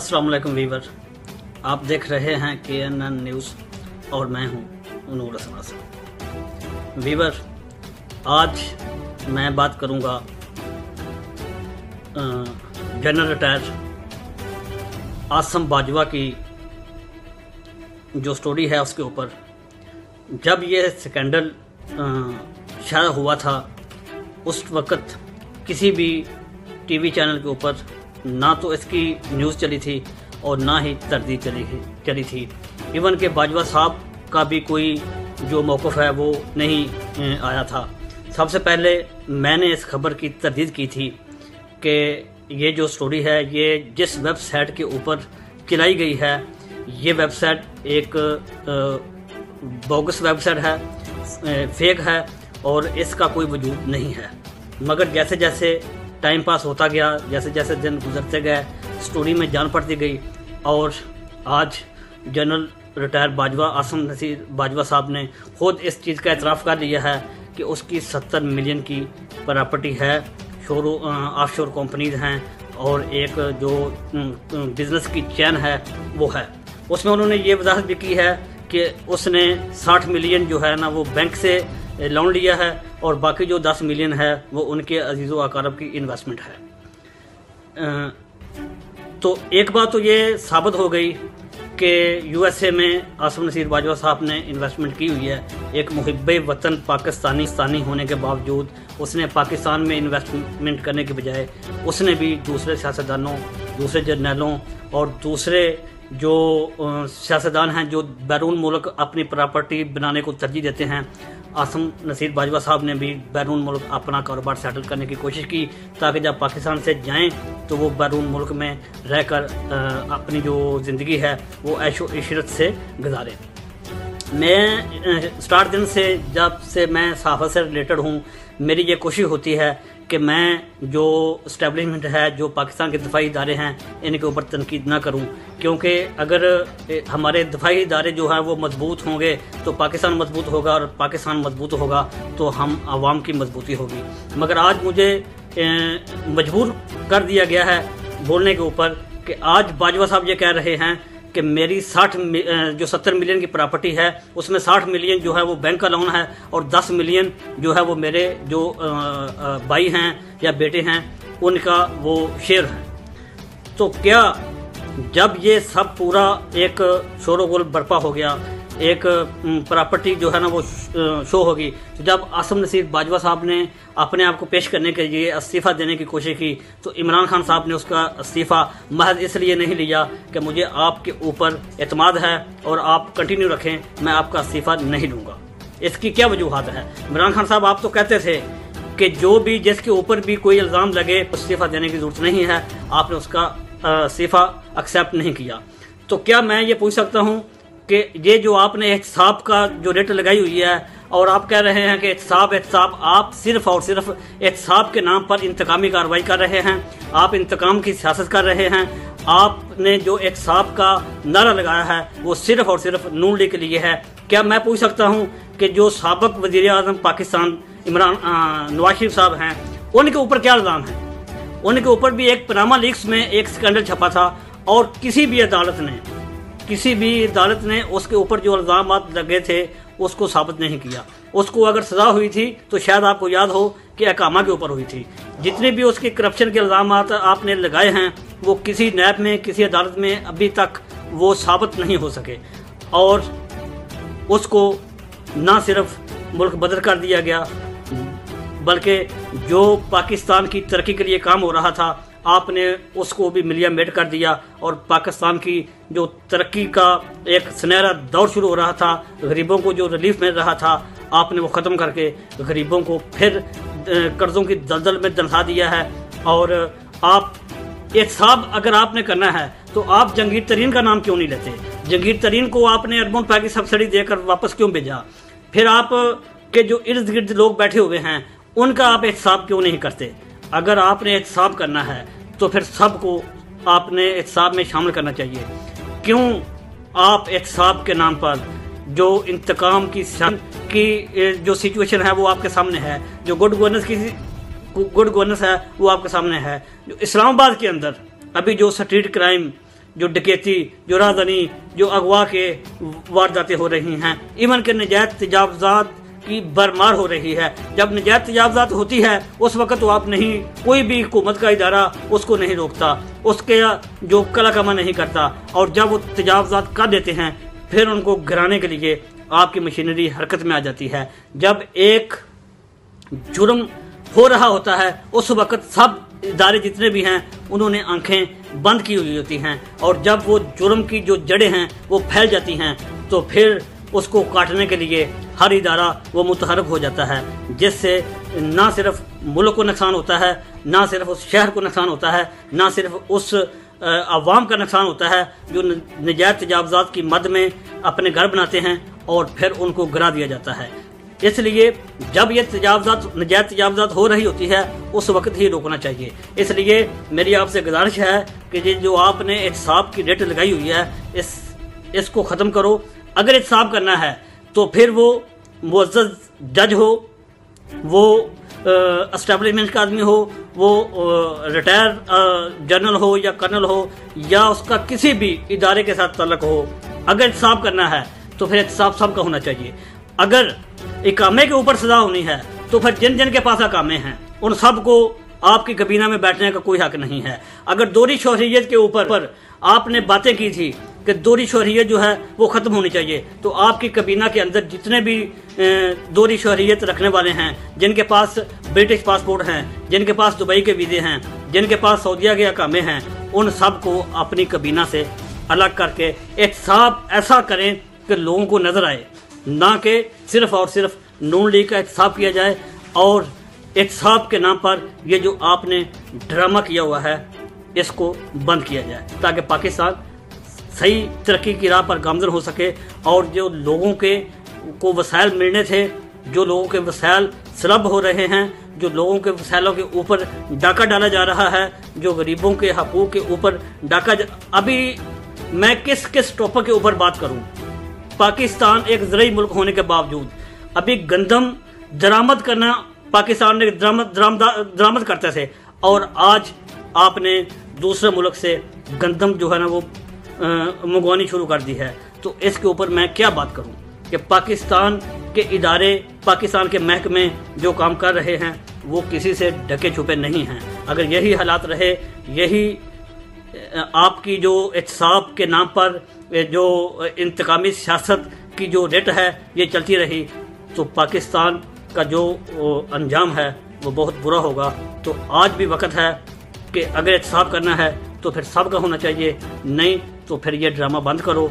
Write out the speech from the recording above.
अस्सलाम वालेकुम वीवर, आप देख रहे हैं KNN न्यूज़ और मैं हूं नूर हसन। वीवर, आज मैं बात करूंगा जनरल रिटायर आसम बाजवा की जो स्टोरी है उसके ऊपर। जब ये स्कैंडल शाया हुआ था उस वक़्त किसी भी टीवी चैनल के ऊपर ना तो इसकी न्यूज़ चली थी और ना ही तरदीद चली थी। इवन के बाजवा साहब का भी कोई जो मौक़िफ़ है वो नहीं आया था। सबसे पहले मैंने इस खबर की तरदीद की थी कि ये जो स्टोरी है ये जिस वेबसाइट के ऊपर चलाई गई है ये वेबसाइट एक बोगस वेबसाइट है, फेक है और इसका कोई वजूद नहीं है। मगर जैसे जैसे टाइम पास होता गया, जैसे जैसे दिन गुजरते गए, स्टोरी में जान पड़ती गई और आज जनरल रिटायर बाजवा आसम नसीर बाजवा साहब ने खुद इस चीज़ का एतराफ़ कर लिया है कि उसकी 70 मिलियन की प्रॉपर्टी है, ऑफशोर कंपनीज हैं और एक जो बिज़नेस की चैन है वो है। उसमें उन्होंने ये वजाहत भी की है कि उसने 60 मिलियन जो है ना वो बैंक से लोन लिया है और बाकी जो 10 मिलियन है वो उनके अजीज़ो अकारब की इन्वेस्टमेंट है। तो एक बात तो ये साबित हो गई कि USA में आसम नसीर बाजवा साहब ने इन्वेस्टमेंट की हुई है। एक मुहिब्बे वतन पाकिस्तानी होने के बावजूद उसने पाकिस्तान में इन्वेस्टमेंट करने के बजाय उसने भी दूसरे सियासतदानों, दूसरे जर्नलों और दूसरे जो सियासतदान हैं जो बैरून मुल्क अपनी प्रॉपर्टी बनाने को तरजीह देते हैं, आसम नसीर बाजवा साहब ने भी बैरून मुल्क अपना कारोबार सेटल करने की कोशिश की ताकि जब पाकिस्तान से जाएं तो वो बैरून मुल्क में रहकर अपनी जो ज़िंदगी है वो ऐशो इशरत से गुजारें। मैं स्टार्ट दिन से जब से मैं सहाफ़त से रिलेटेड हूँ, मेरी ये कोशिश होती है कि मैं जो इस्टेब्लिशमेंट है, जो पाकिस्तान के दफाई इदारे हैं, इनके ऊपर तनकीद ना करूं, क्योंकि अगर हमारे दफाई इदारे जो हैं वो मजबूत होंगे तो पाकिस्तान मजबूत होगा और पाकिस्तान मजबूत होगा तो हम आवाम की मजबूती होगी। मगर आज मुझे मजबूर कर दिया गया है बोलने के ऊपर कि आज बाजवा साहब ये कह रहे हैं कि मेरी 70 मिलियन की प्रॉपर्टी है उसमें 60 मिलियन जो है वो बैंक का लोन है और 10 मिलियन जो है वो मेरे जो भाई हैं या बेटे हैं उनका वो शेयर है। तो क्या जब ये सब पूरा एक शोरगुल बर्पा हो गया, एक प्रॉपर्टी जो है ना वो शो होगी, तो जब आसम नसीर बाजवा साहब ने अपने आप को पेश करने के लिए इस्तीफ़ा देने की कोशिश की तो इमरान खान साहब ने उसका इस्तीफ़ा महज इसलिए नहीं लिया कि मुझे आपके ऊपर एतमाद है और आप कंटिन्यू रखें, मैं आपका इस्तीफ़ा नहीं लूँगा। इसकी क्या वजूहत है? इमरान खान साहब आप तो कहते थे कि जो भी जिसके ऊपर भी कोई इल्ज़ाम लगे इस्तीफ़ा देने की ज़रूरत नहीं है, आपने उसका इस्तीफ़ा एक्सेप्ट नहीं किया। तो क्या मैं ये पूछ सकता हूँ कि ये जो आपने एहतसाब का जो रेट लगाई हुई है और आप कह रहे हैं कि एहतसाब, आप सिर्फ और सिर्फ एहतसाब के नाम पर इंतकामी कार्रवाई कर रहे हैं, आप इंतकाम की सियासत कर रहे हैं। आपने जो एहतसाब का नारा लगाया है वो सिर्फ और सिर्फ नून लीग के लिए है। क्या मैं पूछ सकता हूँ कि जो साबिक वज़ीर आज़म पाकिस्तान नवाज शरीफ साहब हैं उनके ऊपर क्या इल्ज़ाम है? उनके ऊपर भी एक पनामा लीक्स में एक स्कैंडल छपा था और किसी भी अदालत ने उसके ऊपर जो इल्ज़ाम लगे थे उसको साबित नहीं किया। उसको अगर सज़ा हुई थी तो शायद आपको याद हो कि अकामा के ऊपर हुई थी। जितने भी उसके करप्शन के इल्ज़ाम आपने लगाए हैं वो किसी नैब में, किसी अदालत में अभी तक वो साबित नहीं हो सके और उसको ना सिर्फ मुल्क बदर कर दिया गया बल्कि जो पाकिस्तान की तरक्की के लिए काम हो रहा था आपने उसको भी मिलिया मेट कर दिया और पाकिस्तान की जो तरक्की का एक सुनहरा दौर शुरू हो रहा था, गरीबों को जो रिलीफ मिल रहा था, आपने वो ख़त्म करके गरीबों को फिर कर्ज़ों की दलदल में दंसा दिया है। और आप एहतसाब अगर आपने करना है तो आप जंगीर तरीन का नाम क्यों नहीं लेते? जंगीर तरीन को आपने अरबों रुपए की सब्सिडी देकर वापस क्यों भेजा? फिर आप के जो इर्द गिर्द लोग बैठे हुए हैं उनका आप एहतसाब क्यों नहीं करते? अगर आपने एहतसाब करना है तो फिर सबको आपने एहतसाब में शामिल करना चाहिए। क्यों आप एहतसाब के नाम पर जो इंतकाम की जो सिचुएशन है वो आपके सामने है, जो गुड गवर्नेंस है वो आपके सामने है। जो इस्लामाबाद के अंदर अभी जो स्ट्रीट क्राइम जो डकैती, जो राजधानी, जो अगवा के वारदातें हो रही हैं, इवन के नजायज तजावजात की भरमार हो रही है। जब नजायज तजावजात होती है उस वक्त तो आप नहीं, कोई भी हुकूमत का इदारा उसको नहीं रोकता, उसके जो कलाकमा नहीं करता, और जब वो तजावजात कर देते हैं फिर उनको गिराने के लिए आपकी मशीनरी हरकत में आ जाती है। जब एक जुर्म हो रहा होता है उस वक्त सब इदारे जितने भी हैं उन्होंने आंखें बंद की हुई होती हैं, और जब वो जुर्म की जो जड़ें हैं वो फैल जाती हैं तो फिर उसको काटने के लिए हर इदारा वो मुतहरक हो जाता है, जिससे ना सिर्फ मुल्क को नुकसान होता है, ना सिर्फ उस शहर को नुकसान होता है, ना सिर्फ उस अवाम का नुकसान होता है जो नजायज तजावजात की मद में अपने घर बनाते हैं और फिर उनको गिरा दिया जाता है। इसलिए जब ये नजायज तजावजात हो रही होती है उस वक्त ही रोकना चाहिए। इसलिए मेरी आपसे गुजारिश है कि ये जो आपने एहतसाब की रेट लगाई हुई है इसको ख़त्म करो। अगर एहतसाब करना है तो फिर वो मुअज़्ज़ज़ जज हो, वो एस्टेब्लिशमेंट का आदमी हो, वो रिटायर जनरल हो या कर्नल हो, या उसका किसी भी इदारे के साथ तल्लुक़ हो। अगर एहतसाब करना है तो फिर एहतसाब सबका होना चाहिए। अगर इकामे के ऊपर सजा होनी है तो फिर जिन जिन के पास इकामे हैं उन सब को आपकी कबीना में बैठने का कोई हक नहीं है। अगर दोहरी शोहरियत के ऊपर आपने बातें की थी कि दोहरी शोहरियत जो है वो ख़त्म होनी चाहिए, तो आपकी कबीना के अंदर जितने भी दोहरी शोहरियत रखने वाले हैं, जिनके पास ब्रिटिश पासपोर्ट हैं, जिनके पास दुबई के वीज़े हैं, जिनके पास सऊदीया के अकामे हैं, उन सब को अपनी कबीना से अलग करके एहतसाब ऐसा करें कि लोगों को नज़र आए, ना कि सिर्फ और सिर्फ नून लीग का एहतसाब किया जाए और एहतसाब के नाम पर ये जो आपने ड्रामा किया हुआ है इसको बंद किया जाए, ताकि पाकिस्तान सही तरक्की की राह पर गामजन हो सके। और जो लोगों को वसाइल मिलने थे, जो लोगों के वसाइल सलब हो रहे हैं, जो लोगों के वसाइलों के ऊपर डाका डाला जा रहा है, जो गरीबों के हकूक़ के ऊपर अभी मैं किस टॉपिक के ऊपर बात करूं। पाकिस्तान एक ज़रई मुल्क होने के बावजूद अभी गंदम दरामद करना पाकिस्तान ने दरामद करते थे, और आज आपने दूसरे मुल्क से गंदम जो है ना वो मंगवानी शुरू कर दी है। तो इसके ऊपर मैं क्या बात करूं कि पाकिस्तान के इदारे, पाकिस्तान के महकमे जो काम कर रहे हैं वो किसी से ढके छुपे नहीं हैं। अगर यही हालात रहे, यही आपकी जो एहतसाब के नाम पर जो इंतकामी सियासत की जो रेट है ये चलती रही, तो पाकिस्तान का जो अंजाम है वो बहुत बुरा होगा। तो आज भी वक्त है कि अगर एहतसाब करना है तो फिर सबका होना चाहिए, नहीं तो फिर ये ड्रामा बंद करो।